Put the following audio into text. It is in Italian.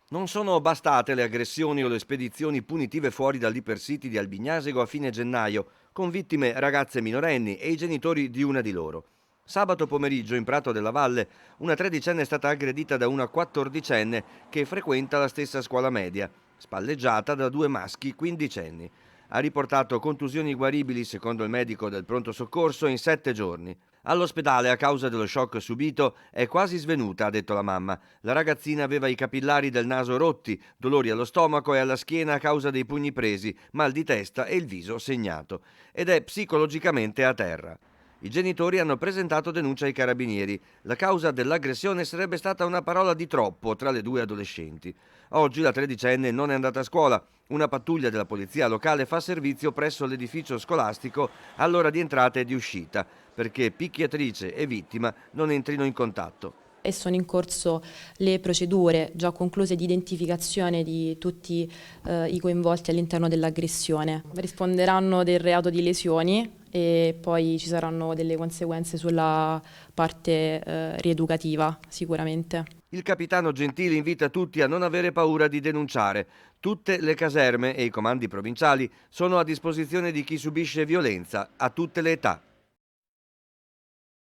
Non sono bastate le aggressioni o le spedizioni punitive fuori dall'Ipercity di Albignasego a fine gennaio, con vittime ragazze minorenni e i genitori di una di loro. Sabato pomeriggio in Prato della Valle una tredicenne è stata aggredita da una quattordicenne che frequenta la stessa scuola media, spalleggiata da due maschi quindicenni. Ha riportato contusioni guaribili, secondo il medico del pronto soccorso, in 7 giorni. All'ospedale, a causa dello shock subito, è quasi svenuta, ha detto la mamma. La ragazzina aveva i capillari del naso rotti, dolori allo stomaco e alla schiena a causa dei pugni presi, mal di testa e il viso segnato. Ed è psicologicamente a terra. I genitori hanno presentato denuncia ai carabinieri. La causa dell'aggressione sarebbe stata una parola di troppo tra le due adolescenti. Oggi la tredicenne non è andata a scuola. Una pattuglia della polizia locale fa servizio presso l'edificio scolastico all'ora di entrata e di uscita, perché picchiatrice e vittima non entrino in contatto. E sono in corso le procedure già concluse di identificazione di tutti i coinvolti all'interno dell'aggressione. Risponderanno del reato di lesioni e poi ci saranno delle conseguenze sulla parte rieducativa sicuramente. Il capitano Gentili invita tutti a non avere paura di denunciare. Tutte le caserme e i comandi provinciali sono a disposizione di chi subisce violenza a tutte le età.